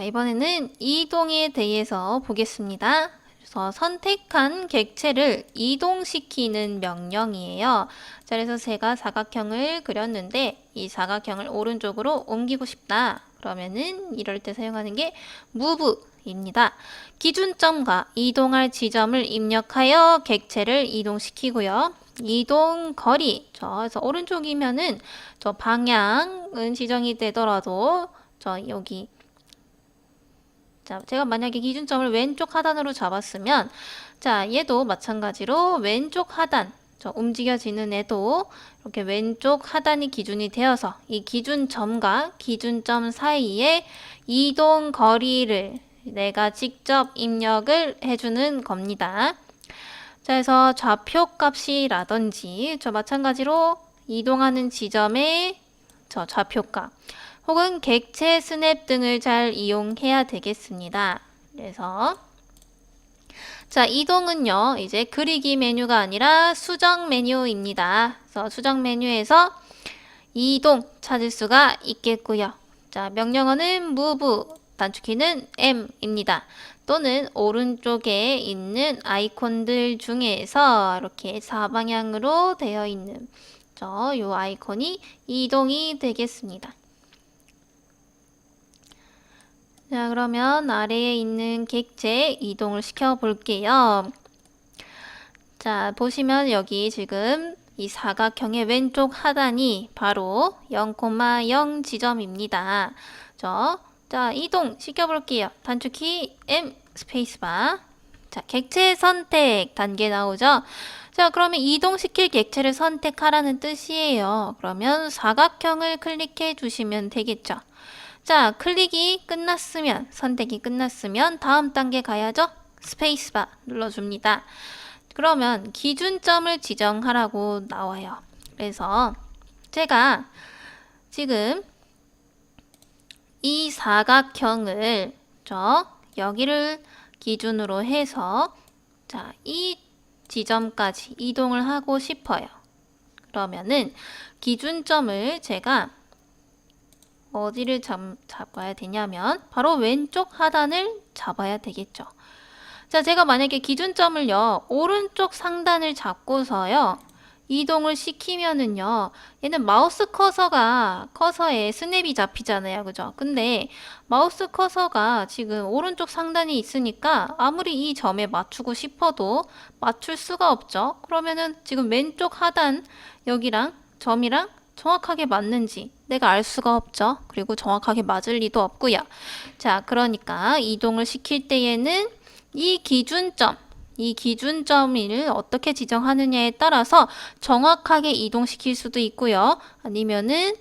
이번에는 이동에 대해서 보겠습니다. 그래서 선택한 객체를 이동시키는 명령이에요. 자, 그래서 제가 사각형을 그렸는데 이 사각형을 오른쪽으로 옮기고 싶다. 그러면은 이럴 때 사용하는 게 move입니다. 기준점과 이동할 지점을 입력하여 객체를 이동시키고요. 이동 거리, 그래서 오른쪽이면은 저 방향은 지정이 되더라도 여기 자, 제가 만약에 기준점을 왼쪽 하단으로 잡았으면 자, 얘도 마찬가지로 왼쪽 하단 움직여지는 애도 이렇게 왼쪽 하단이 기준이 되어서 이 기준점과 기준점 사이에 이동 거리를 내가 직접 입력을 해주는 겁니다. 자, 그래서 좌표 값이라든지 마찬가지로 이동하는 지점의 좌표값 혹은 객체 스냅 등을 잘 이용해야 되겠습니다. 그래서 자, 이동은요, 이제 그리기 메뉴가 아니라 수정 메뉴입니다. 그래서 수정 메뉴에서 이동 찾을 수가 있겠고요. 자, 명령어는 move, 단축키는 M입니다. 또는 오른쪽에 있는 아이콘들 중에서 이렇게 사방향으로 되어 있는 요 아이콘이 이동이 되겠습니다. 자, 그러면 아래에 있는 객체 이동을 시켜 볼게요. 자, 보시면 여기 지금 이 사각형의 왼쪽 하단이 바로 0,0 지점입니다. 자, 이동 시켜 볼게요. 단축키 M 스페이스바. 자, 객체 선택 단계 나오죠? 자, 그러면 이동시킬 객체를 선택하라는 뜻이에요. 그러면 사각형을 클릭해 주시면 되겠죠. 자, 클릭이 끝났으면, 선택이 끝났으면 다음 단계 가야죠? 스페이스바 눌러줍니다. 그러면 기준점을 지정하라고 나와요. 그래서 제가 지금 이 사각형을 여기를 기준으로 해서 자, 이 지점까지 이동을 하고 싶어요. 그러면은 기준점을 제가 어디를 잡아야 되냐면 바로 왼쪽 하단을 잡아야 되겠죠. 자, 제가 만약에 기준점을요 오른쪽 상단을 잡고서요 이동을 시키면은요 얘는 마우스 커서에 스냅이 잡히잖아요, 그죠? 근데 마우스 커서가 지금 오른쪽 상단이 있으니까 아무리 이 점에 맞추고 싶어도 맞출 수가 없죠. 그러면은 지금 왼쪽 하단 여기랑 점이랑 정확하게 맞는지 내가 알 수가 없죠. 그리고 정확하게 맞을 리도 없고요. 자, 그러니까 이동을 시킬 때에는 이 기준점을 어떻게 지정하느냐에 따라서 정확하게 이동시킬 수도 있고요. 아니면은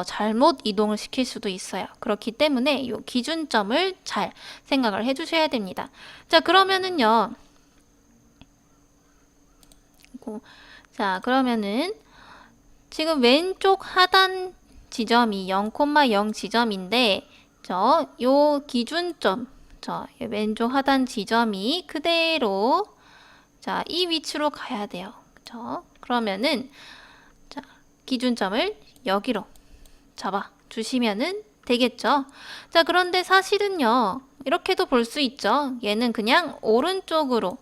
잘못 이동을 시킬 수도 있어요. 그렇기 때문에 이 기준점을 잘 생각을 해주셔야 됩니다. 자, 그러면은요. 자, 그러면은 지금 왼쪽 하단 지점이 0,0 지점인데 요 기준점 왼쪽 하단 지점이 그대로 이 위치로 가야 돼요. 그죠? 그러면은 기준점을 여기로 잡아 주시면은 되겠죠. 자, 그런데 사실은요. 이렇게도 볼 수 있죠. 얘는 그냥 오른쪽으로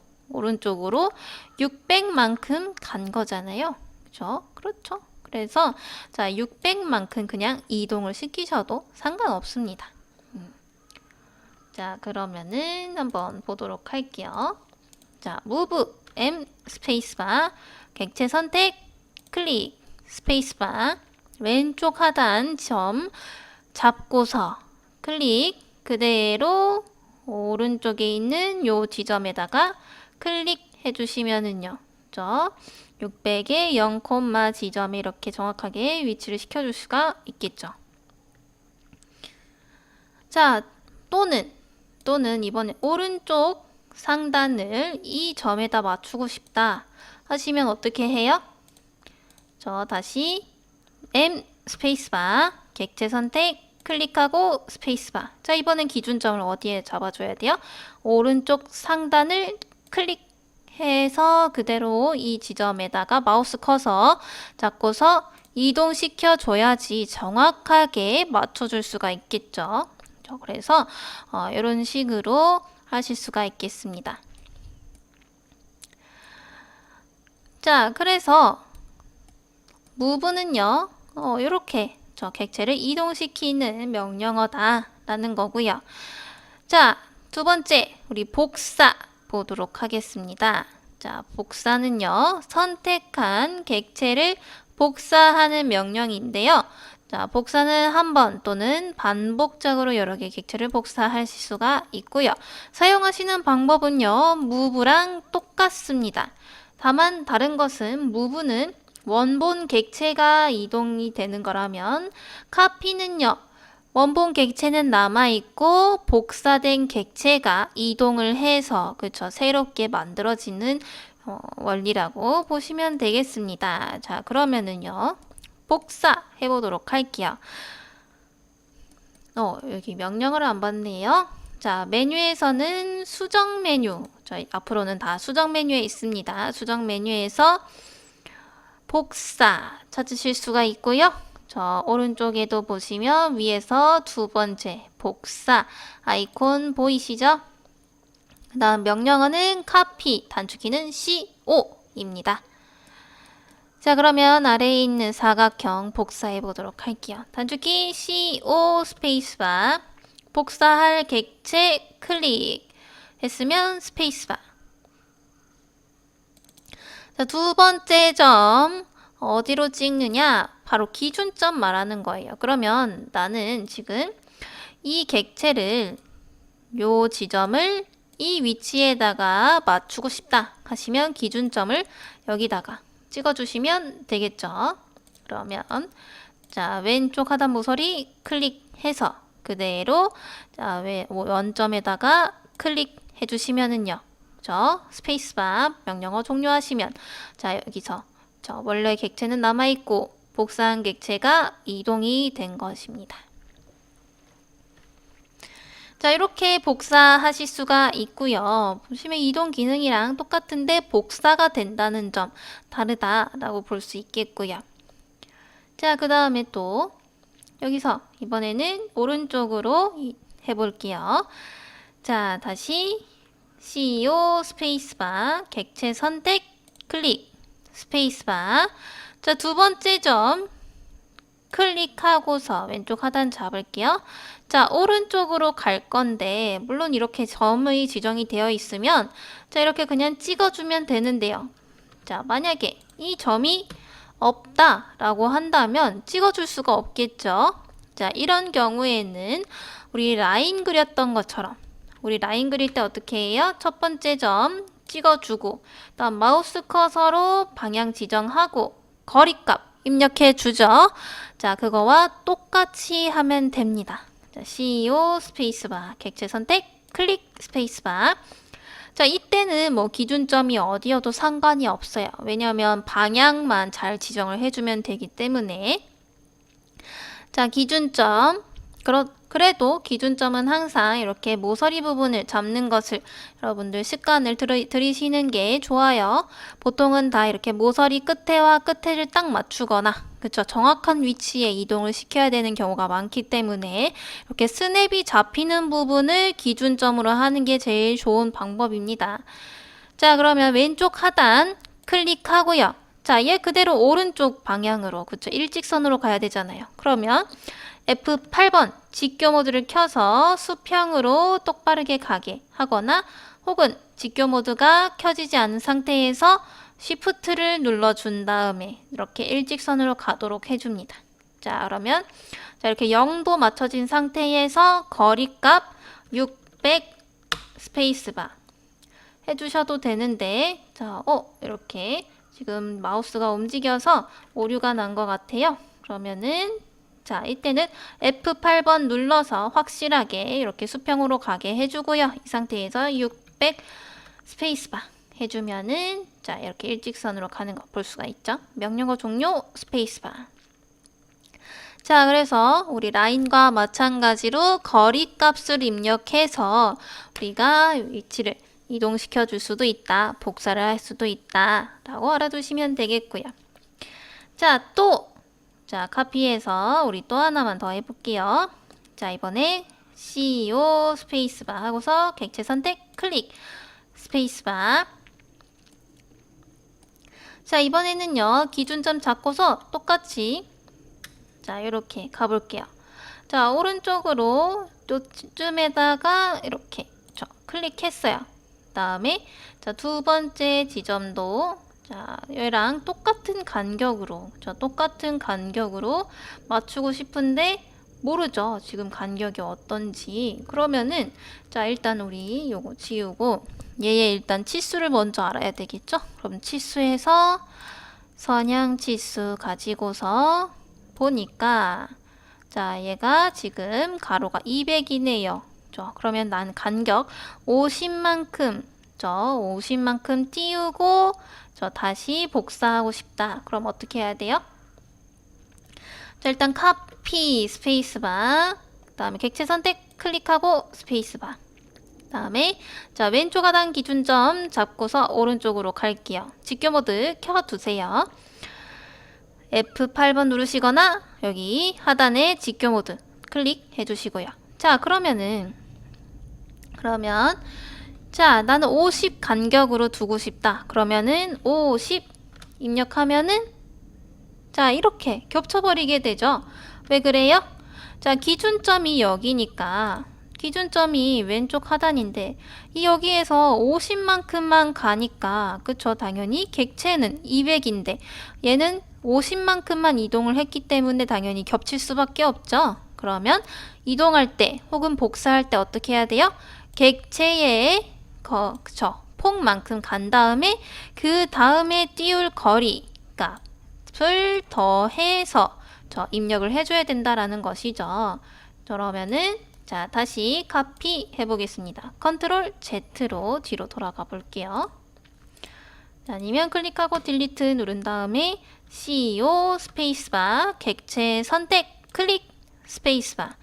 600만큼 간 거잖아요. 그죠? 그렇죠. 그래서 자, 600만큼 그냥 이동을 시키셔도 상관없습니다. 자, 그러면은 한번 보도록 할게요. 자, move M 스페이스바, 객체 선택 클릭 스페이스바, 왼쪽 하단 점 잡고서 클릭 그대로 오른쪽에 있는 요 지점에다가 클릭해 주시면은요. 600의 0, 지점에 이렇게 정확하게 위치를 시켜줄 수가 있겠죠. 자, 또는 이번에 오른쪽 상단을 이 점에다 맞추고 싶다 하시면 어떻게 해요? 다시 M 스페이스바, 객체 선택 클릭하고 스페이스바. 자, 이번엔 기준점을 어디에 잡아줘야 돼요? 오른쪽 상단을 클릭해서 그대로 이 지점에다가 마우스 커서 잡고서 이동시켜 줘야지 정확하게 맞춰줄 수가 있겠죠. 그래서 이런 식으로 하실 수가 있겠습니다. 자, 그래서 move는요, 이렇게 저 객체를 이동시키는 명령어다 라는 거고요. 자, 두 번째, 우리 복사 보도록 하겠습니다. 자, 복사는요, 선택한 객체를 복사하는 명령인데요. 자, 복사는 한 번 또는 반복적으로 여러 개의 객체를 복사할 수가 있고요. 사용하시는 방법은요, move랑 똑같습니다. 다만 다른 것은 move는 원본 객체가 이동이 되는 거라면 copy는요, 원본 객체는 남아있고 복사된 객체가 이동을 해서 그쵸, 새롭게 만들어지는 원리라고 보시면 되겠습니다. 자, 그러면은요, 복사 해보도록 할게요. 여기 명령어를 안 봤네요. 자, 메뉴에서는 수정 메뉴, 저희 앞으로는 다 수정 메뉴에 있습니다. 수정 메뉴에서 복사 찾으실 수가 있고요. 저 오른쪽에도 보시면 위에서 두 번째 복사 아이콘 보이시죠? 그 다음 명령어는 copy, 단축키는 CO입니다. 자, 그러면 아래에 있는 사각형 복사해 보도록 할게요. 단축키 CO 스페이스바, 복사할 객체 클릭 했으면 스페이스바. 자, 두 번째 점 어디로 찍느냐? 바로 기준점 말하는 거예요. 그러면 나는 지금 이 객체를 요 지점을 이 위치에다가 맞추고 싶다 하시면 기준점을 여기다가 찍어주시면 되겠죠. 그러면 자, 왼쪽 하단 모서리 클릭해서 그대로 자, 원점에다가 클릭해 주시면은요. 스페이스바 명령어 종료하시면 자, 여기서 원래 객체는 남아있고 복사한 객체가 이동이 된 것입니다. 자, 이렇게 복사하실 수가 있고요. 보시면 이동 기능이랑 똑같은데 복사가 된다는 점 다르다라고 볼 수 있겠고요. 자, 그 다음에 또 여기서 이번에는 오른쪽으로 해볼게요. 자, 다시 CEO 스페이스바 객체 선택 클릭 스페이스바. 자, 두 번째 점 클릭하고서 왼쪽 하단 잡을게요. 자, 오른쪽으로 갈 건데 물론 이렇게 점이 지정이 되어 있으면 자, 이렇게 그냥 찍어주면 되는데요. 자, 만약에 이 점이 없다라고 한다면 찍어줄 수가 없겠죠. 자, 이런 경우에는 우리 라인 그렸던 것처럼 우리 라인 그릴 때 어떻게 해요? 첫 번째 점 찍어주고 다음 마우스 커서로 방향 지정하고 거리값 입력해 주죠. 자, 그거와 똑같이 하면 됩니다. 자, CEO 스페이스바 객체 선택 클릭 스페이스바. 자, 이때는 뭐 기준점이 어디여도 상관이 없어요. 왜냐하면 방향만 잘 지정을 해주면 되기 때문에. 자, 기준점. 그래도 기준점은 항상 이렇게 모서리 부분을 잡는 것을 여러분들 습관을 들이시는 게 좋아요. 보통은 다 이렇게 모서리 끝에와 끝에를 딱 맞추거나 그쵸, 정확한 위치에 이동을 시켜야 되는 경우가 많기 때문에 이렇게 스냅이 잡히는 부분을 기준점으로 하는 게 제일 좋은 방법입니다. 자, 그러면 왼쪽 하단 클릭하고요. 자, 얘 그대로 오른쪽 방향으로 그쵸, 일직선으로 가야 되잖아요. 그러면 F8번 직교 모드를 켜서 수평으로 똑바르게 가게 하거나 혹은 직교 모드가 켜지지 않은 상태에서 Shift를 눌러준 다음에 이렇게 일직선으로 가도록 해줍니다. 자, 그러면 자, 이렇게 0도 맞춰진 상태에서 거리값 600 스페이스바 해주셔도 되는데 자, 이렇게 지금 마우스가 움직여서 오류가 난 것 같아요. 그러면은 자, 이때는 F8번 눌러서 확실하게 이렇게 수평으로 가게 해주고요. 이 상태에서 600 스페이스바 해주면은 자, 이렇게 일직선으로 가는 거 볼 수가 있죠. 명령어 종료 스페이스바. 자, 그래서 우리 라인과 마찬가지로 거리 값을 입력해서 우리가 위치를 이동시켜 줄 수도 있다, 복사를 할 수도 있다 라고 알아두시면 되겠고요. 자, 또 자, 카피해서 우리 또 하나만 더 해볼게요. 자, 이번에 CEO 스페이스바 하고서 객체 선택 클릭 스페이스바. 자, 이번에는요 기준점 잡고서 똑같이 자 이렇게 가볼게요. 자, 오른쪽으로 요쯤에다가 이렇게 클릭했어요. 다음에 자, 두 번째 지점도 자, 얘랑 똑같은 간격으로 맞추고 싶은데 모르죠. 지금 간격이 어떤지. 그러면은 자, 일단 우리 요거 지우고 얘의 일단 치수를 먼저 알아야 되겠죠? 그럼 치수에서 선형 치수 가지고서 보니까 자, 얘가 지금 가로가 200이네요. 그러면 난 간격 50만큼 50만큼 띄우고 다시 복사하고 싶다. 그럼 어떻게 해야 돼요? 자, 일단 카피 스페이스바, 그 다음에 객체 선택 클릭하고 스페이스바. 다음에 자, 왼쪽 하단 기준점 잡고서 오른쪽으로 갈게요. 직교 모드 켜두세요. F8번 누르시거나 여기 하단에 직교 모드 클릭해 주시고요. 자, 그러면 자, 나는 50 간격으로 두고 싶다. 그러면은 50 입력하면은 자, 이렇게 겹쳐버리게 되죠. 왜 그래요? 자, 기준점이 여기니까 기준점이 왼쪽 하단인데 이 여기에서 50만큼만 가니까 그쵸? 당연히 객체는 200인데 얘는 50만큼만 이동을 했기 때문에 당연히 겹칠 수밖에 없죠. 그러면 이동할 때 혹은 복사할 때 어떻게 해야 돼요? 객체의 폭만큼 간 다음에 그 다음에 띄울 거리 값을 더해서 입력을 해줘야 된다라는 것이죠. 그러면은 자, 다시 카피 해보겠습니다. 컨트롤 Z로 뒤로 돌아가 볼게요. 아니면 클릭하고 딜리트 누른 다음에 CEO 스페이스바 객체 선택 클릭 스페이스바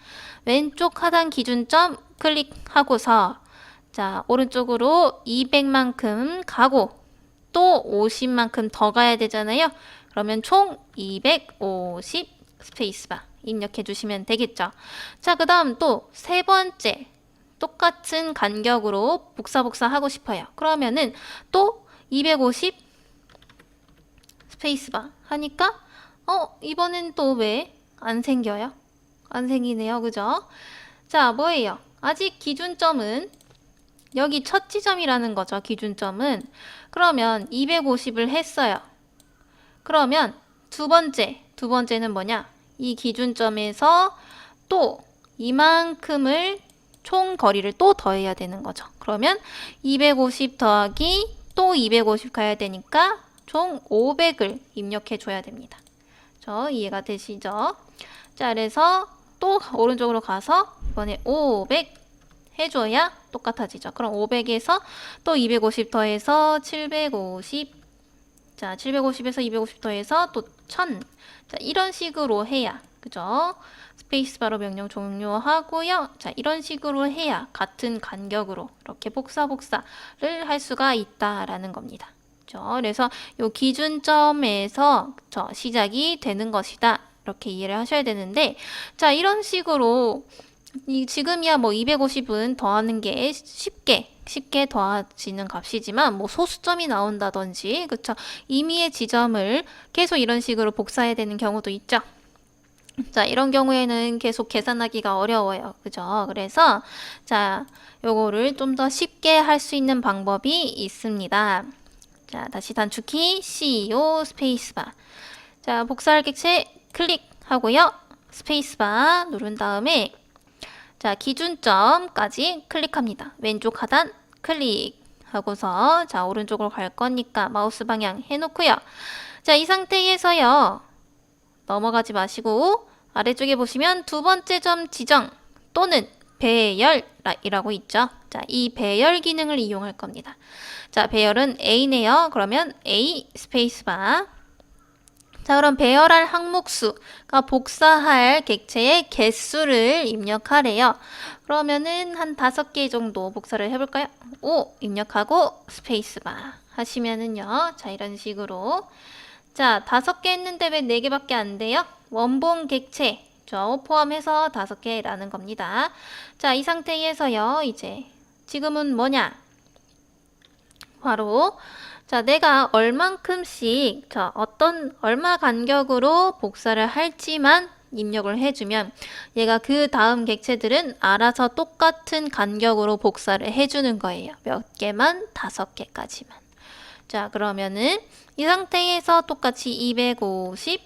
왼쪽 하단 기준점 클릭하고서 자, 오른쪽으로 200만큼 가고 또 50만큼 더 가야 되잖아요. 그러면 총 250 스페이스바 입력해 주시면 되겠죠. 자, 그 다음 또 세 번째 똑같은 간격으로 복사 하고 싶어요. 그러면은 또 250 스페이스바 하니까 이번엔 또 왜 안 생겨요? 안 생기네요. 그죠? 자, 뭐예요? 아직 기준점은 여기 첫 지점이라는 거죠. 기준점은. 그러면 250을 했어요. 그러면 두 번째는 뭐냐? 이 기준점에서 또 이만큼을 총 거리를 또 더해야 되는 거죠. 그러면 250 더하기 또 250 가야 되니까 총 500을 입력해 줘야 됩니다. 이해가 되시죠? 자, 그래서 또 오른쪽으로 가서 이번에 500 해줘야 똑같아지죠. 그럼 500에서 또 250 더해서 750 자, 750에서 250 더해서 또 1000 자, 이런 식으로 해야 그죠? 스페이스바로 명령 종료하고요. 자, 이런 식으로 해야 같은 간격으로 이렇게 복사를 할 수가 있다라는 겁니다. 그죠? 그래서 이 기준점에서 시작이 되는 것이다. 이렇게 이해를 하셔야 되는데 자, 이런 식으로 지금이야 뭐 250은 더하는 게 쉽게 더해지는 값이지만 뭐 소수점이 나온다든지 그쵸? 임의의 지점을 계속 이런 식으로 복사해야 되는 경우도 있죠. 자, 이런 경우에는 계속 계산하기가 어려워요. 그죠? 그래서 자, 요거를 좀 더 쉽게 할 수 있는 방법이 있습니다. 자, 다시 단축키 CEO 스페이스바. 자, 복사할 객체 클릭하고요. 스페이스바 누른 다음에 자, 기준점까지 클릭합니다. 왼쪽 하단 클릭하고서 자, 오른쪽으로 갈 거니까 마우스 방향 해놓고요. 자, 이 상태에서요. 넘어가지 마시고 아래쪽에 보시면 두 번째 점 지정 또는 배열이라고 있죠. 자, 이 배열 기능을 이용할 겁니다. 자, 배열은 A네요. 그러면 A 스페이스바. 자, 그럼 배열할 항목수가 복사할 객체의 개수를 입력하래요. 그러면은 한 5개 정도 복사를 해볼까요? 5 입력하고 스페이스바 하시면은요. 자, 이런 식으로 자, 5개 했는데 왜 4개밖에 안 돼요? 원본 객체 포함해서 5개라는 겁니다. 자, 이 상태에서요, 이제 지금은 뭐냐? 바로 자, 내가 얼만큼씩 얼마 간격으로 복사를 할지만 입력을 해주면 얘가 그 다음 객체들은 알아서 똑같은 간격으로 복사를 해주는 거예요. 몇 개만? 5개까지만. 자, 그러면은 이 상태에서 똑같이 250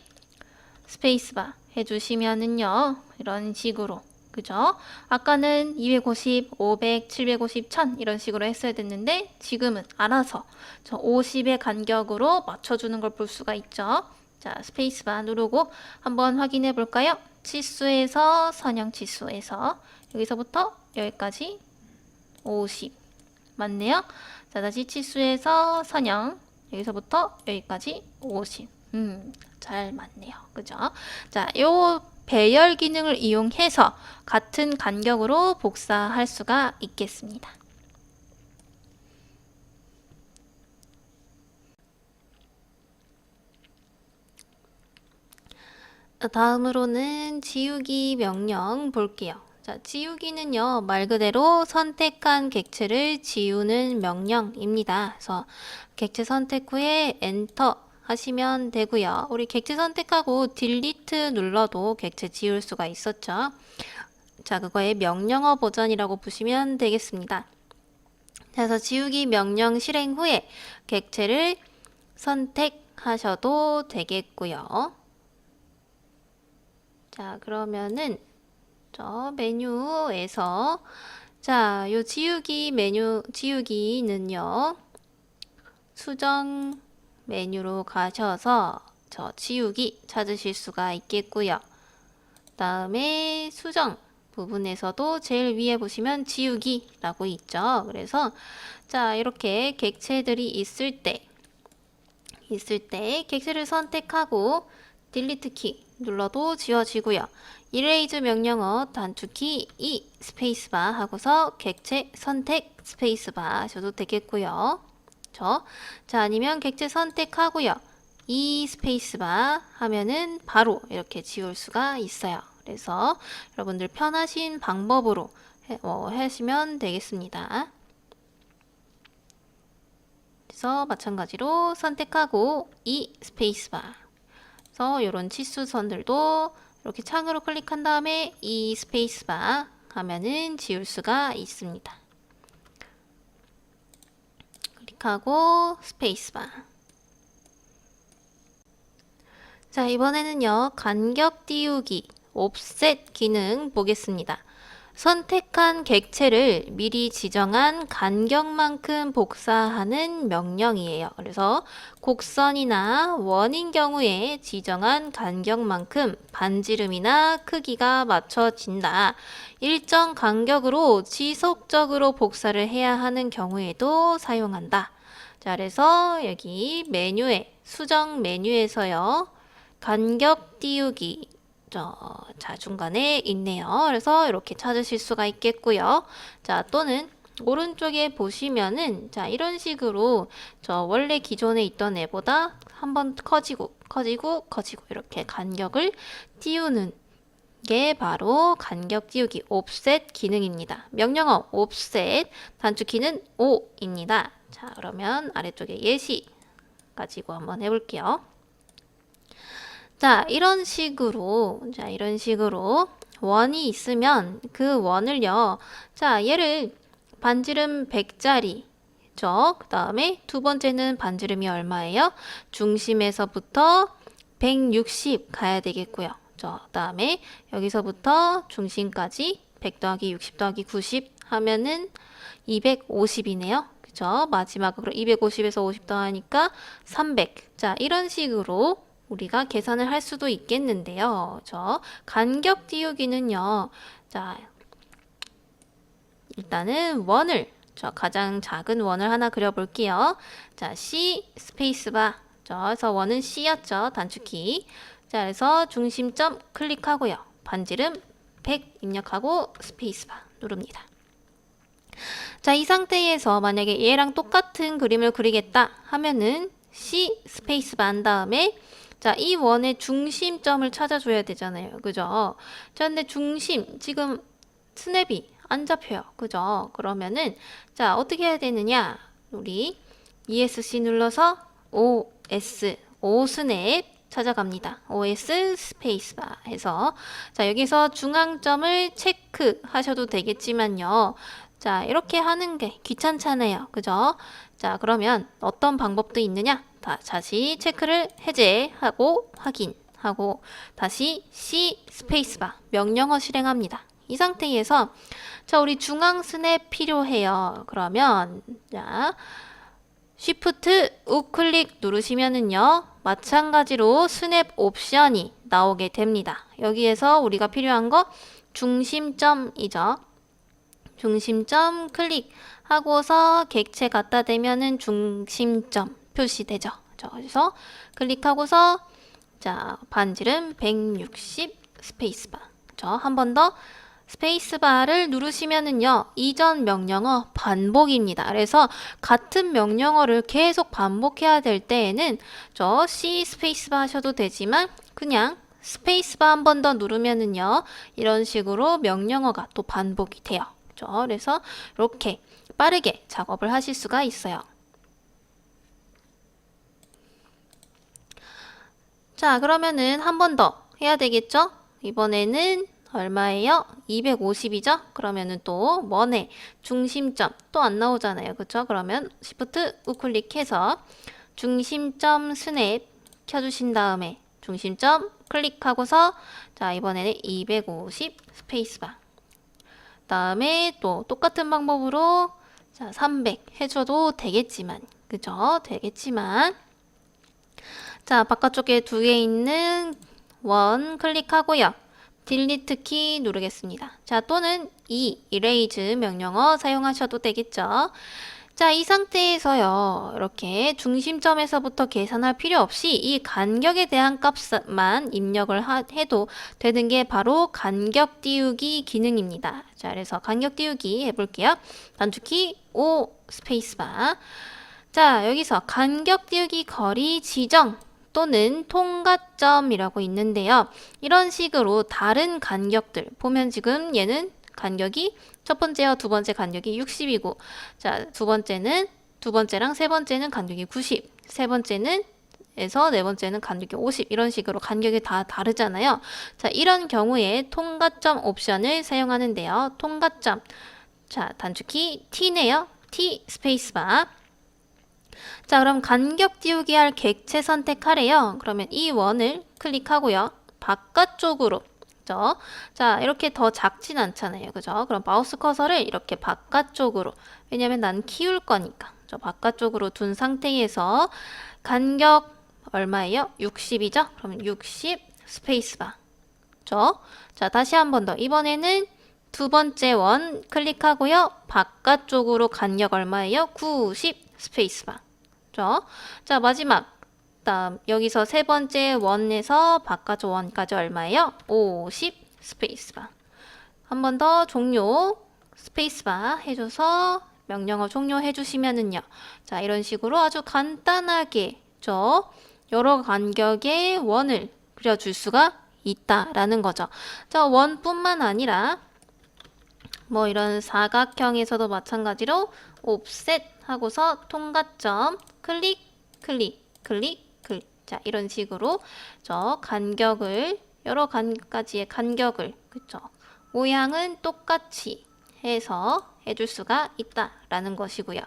스페이스바 해주시면은요, 이런 식으로, 그죠? 아까는 250, 500, 750, 1000 이런 식으로 했어야 됐는데 지금은 알아서 저 50의 간격으로 맞춰주는 걸 볼 수가 있죠. 자, 스페이스바 누르고 한번 확인해 볼까요? 치수에서 선형 치수에서 여기서부터 여기까지 50 맞네요. 자, 다시 치수에서 선형 여기서부터 여기까지 50 잘 맞네요. 그죠? 자, 요 배열 기능을 이용해서 같은 간격으로 복사할 수가 있겠습니다. 다음으로는 지우기 명령 볼게요. 자, 지우기는요, 말 그대로 선택한 객체를 지우는 명령입니다. 그래서 객체 선택 후에 엔터 하시면 되고요. 우리 객체 선택하고 딜리트 눌러도 객체 지울 수가 있었죠. 자, 그거의 명령어 버전이라고 보시면 되겠습니다. 그래서 지우기 명령 실행 후에 객체를 선택하셔도 되겠고요. 자, 그러면은 저 메뉴에서 자, 요 지우기는요. 수정 메뉴로 가셔서 저 지우기 찾으실 수가 있겠고요. 다음에 수정 부분에서도 제일 위에 보시면 지우기라고 있죠. 그래서 자, 이렇게 객체들이 있을 때 객체를 선택하고 딜리트 키 눌러도 지워지고요. 이레이즈 명령어 단축키 E 스페이스바 하고서 객체 선택 스페이스바 하셔도 되겠고요. 자, 아니면 객체 선택하고요. E 스페이스바 하면은 바로 이렇게 지울 수가 있어요. 그래서 여러분들 편하신 방법으로 하시면 되겠습니다. 그래서 마찬가지로 선택하고 E 스페이스바. 그래서 이런 치수선들도 이렇게 창으로 클릭한 다음에 E 스페이스바 하면은 지울 수가 있습니다. 클릭하고 스페이스바. 자, 이번에는요, 간격 띄우기, 옵셋 기능 보겠습니다. 선택한 객체를 미리 지정한 간격만큼 복사하는 명령이에요. 그래서 곡선이나 원인 경우에 지정한 간격만큼 반지름이나 크기가 맞춰진다. 일정 간격으로 지속적으로 복사를 해야 하는 경우에도 사용한다. 자, 그래서 여기 메뉴에, 수정 메뉴에서요, 간격 띄우기 자, 중간에 있네요. 그래서 이렇게 찾으실 수가 있겠고요. 자, 또는 오른쪽에 보시면은 자, 이런 식으로 원래 기존에 있던 애보다 한번 커지고 이렇게 간격을 띄우는 게 바로 간격 띄우기 옵셋 기능입니다. 명령어 옵셋 단축키는 5입니다. 자, 그러면 아래쪽에 예시 가지고 한번 해볼게요. 자, 이런 식으로 원이 있으면 그 원을요. 자, 얘를 반지름 100짜리 그 다음에 두 번째는 반지름이 얼마예요? 중심에서부터 160 가야 되겠고요. 그 다음에 여기서부터 중심까지 100 더하기 60 더하기 90 하면은 250이네요. 그죠? 마지막으로 250에서 50 더하니까 300. 자, 이런 식으로 우리가 계산을 할 수도 있겠는데요. 간격 띄우기는요. 자, 일단은 원을 가장 작은 원을 하나 그려볼게요. 자, C 스페이스바. 그래서 원은 C였죠. 단축키. 자, 그래서 중심점 클릭하고요. 반지름 100 입력하고 스페이스바 누릅니다. 자, 이 상태에서 만약에 얘랑 똑같은 그림을 그리겠다 하면은 C 스페이스바 한 다음에 자, 이 원의 중심점을 찾아줘야 되잖아요. 그죠? 자, 근데 중심, 지금 스냅이 안 잡혀요. 그죠? 그러면은, 자, 어떻게 해야 되느냐? 우리 ESC 눌러서 OS, 오스냅 찾아갑니다. OS 스페이스바 해서. 자, 여기서 중앙점을 체크하셔도 되겠지만요. 자, 이렇게 하는 게 귀찮잖아요. 그죠? 자, 그러면 어떤 방법도 있느냐? 다시 체크를 해제하고 확인하고 다시 C 스페이스바 명령어 실행합니다. 이 상태에서 자, 우리 중앙 스냅 필요해요. 그러면 자, Shift 우클릭 누르시면은요. 마찬가지로 스냅 옵션이 나오게 됩니다. 여기에서 우리가 필요한 거 중심점이죠. 중심점 클릭하고서 객체 갖다 대면은 중심점 표시되죠. 그래서 클릭하고서 자, 반지름 160 스페이스바. 한 번 더 스페이스바를 누르시면은요. 이전 명령어 반복입니다. 그래서 같은 명령어를 계속 반복해야 될 때에는 저 C 스페이스바 하셔도 되지만 그냥 스페이스바 한 번 더 누르면은요. 이런 식으로 명령어가 또 반복이 돼요. 그래서 이렇게 빠르게 작업을 하실 수가 있어요. 자, 그러면은 한 번 더 해야 되겠죠? 이번에는 얼마예요? 250이죠? 그러면은 또 원의 중심점 또 안 나오잖아요. 그쵸? 그러면 Shift 우클릭해서 중심점 스냅 켜주신 다음에 중심점 클릭하고서 자, 이번에는 250 스페이스바. 다음에 또 똑같은 방법으로 자, 300 해줘도 되겠지만 그죠? 되겠지만 자, 바깥쪽에 두 개 있는 원 클릭하고요. 딜리트 키 누르겠습니다. 자, 또는 erase 명령어 사용하셔도 되겠죠. 자, 이 상태에서요. 이렇게 중심점에서부터 계산할 필요 없이 이 간격에 대한 값만 입력을 해도 되는 게 바로 간격 띄우기 기능입니다. 자, 그래서 간격 띄우기 해볼게요. 단축키 O 스페이스바. 자, 여기서 간격 띄우기 거리 지정 또는 통과점이라고 있는데요. 이런 식으로 다른 간격들 보면 지금 얘는 간격이 첫 번째와 두 번째 간격이 60이고 자, 두 번째랑 세 번째는 간격이 90, 세 번째는 에서 네 번째는 간격이 50 이런 식으로 간격이 다 다르잖아요. 자, 이런 경우에 통과점 옵션을 사용하는데요. 통과점. 자, 단축키 T네요. T 스페이스바. 자, 그럼 간격 띄우기 할 객체 선택하래요. 그러면 이 원을 클릭하고요. 바깥쪽으로. 그죠? 자, 이렇게 더 작진 않잖아요. 그죠? 그럼 마우스 커서를 이렇게 바깥쪽으로. 왜냐면 난 키울 거니까. 저 바깥쪽으로 둔 상태에서 간격 얼마예요? 60이죠? 그러면 60 스페이스바. 그죠? 자, 다시 한 번 더. 이번에는 두 번째 원 클릭하고요. 바깥쪽으로 간격 얼마예요? 90 스페이스바. 그죠? 자, 마지막. 다음 여기서 세 번째 원에서 바깥쪽 원까지 얼마예요? 50 스페이스바. 한 번 더 종료 스페이스바 해줘서 명령어 종료해 주시면은요. 자, 이런 식으로 아주 간단하게 여러 간격의 원을 그려줄 수가 있다라는 거죠. 자, 원뿐만 아니라 뭐 이런 사각형에서도 마찬가지로 옵셋 하고서 통과점 클릭 클릭 클릭 클릭. 자, 이런 식으로 간격을 여러 가지의 간격을 그쵸? 모양은 똑같이 해서 해줄 수가 있다라는 것이고요.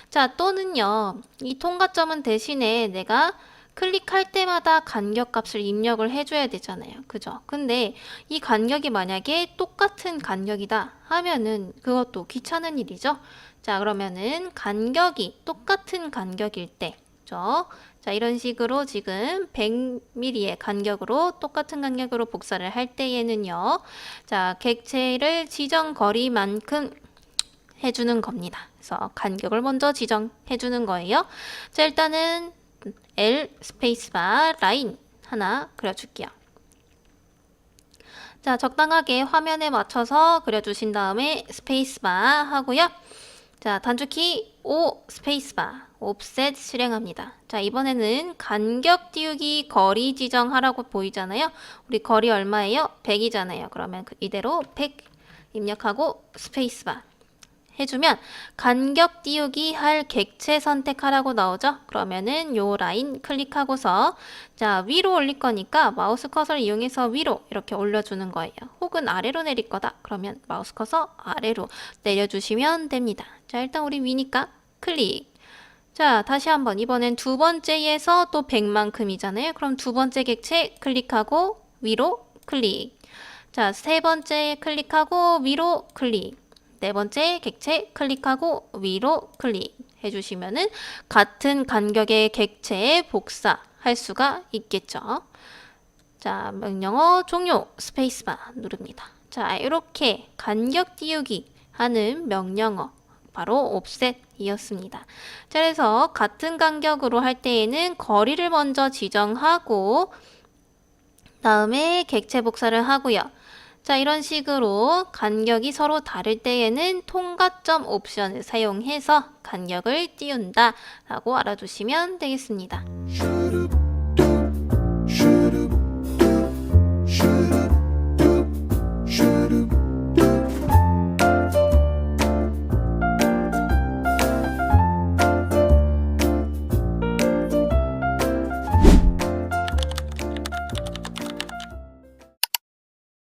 자, 또는요. 이 통과점은 대신에 내가 클릭할 때마다 간격 값을 입력을 해줘야 되잖아요. 그죠? 근데 이 간격이 만약에 똑같은 간격이다 하면은 그것도 귀찮은 일이죠. 자, 그러면은 간격이 똑같은 간격일 때 그죠? 자, 이런 식으로 지금 100mm의 간격으로 똑같은 간격으로 복사를 할 때에는요. 자, 객체를 지정 거리만큼 해주는 겁니다. 그래서 간격을 먼저 지정해 주는 거예요. 자, 일단은 L 스페이스바 라인 하나 그려줄게요. 자, 적당하게 화면에 맞춰서 그려주신 다음에 스페이스바 하고요. 자, 단축키 O 스페이스바. offset 실행합니다. 자, 이번에는 간격 띄우기 거리 지정하라고 보이잖아요. 우리 거리 얼마예요? 100이잖아요. 그러면 이대로 100 입력하고 스페이스바 해주면 간격 띄우기 할 객체 선택하라고 나오죠. 그러면은 요 라인 클릭하고서 자, 위로 올릴 거니까 마우스 커서를 이용해서 위로 이렇게 올려주는 거예요. 혹은 아래로 내릴 거다. 그러면 마우스 커서 아래로 내려주시면 됩니다. 자, 일단 우리 위니까 클릭. 자, 다시 한번 이번엔 두 번째에서 또 100만큼이잖아요. 그럼 두 번째 객체 클릭하고 위로 클릭. 자, 세 번째 클릭하고 위로 클릭. 네 번째 객체 클릭하고 위로 클릭 해주시면은 같은 간격의 객체에 복사할 수가 있겠죠. 자, 명령어 종료 스페이스바 누릅니다. 자, 이렇게 간격 띄우기 하는 명령어 바로 offset이었습니다. 자, 그래서 같은 간격으로 할 때에는 거리를 먼저 지정하고 다음에 객체 복사를 하고요. 자, 이런 식으로 간격이 서로 다를 때에는 통과점 옵션을 사용해서 간격을 띄운다 라고 알아두시면 되겠습니다.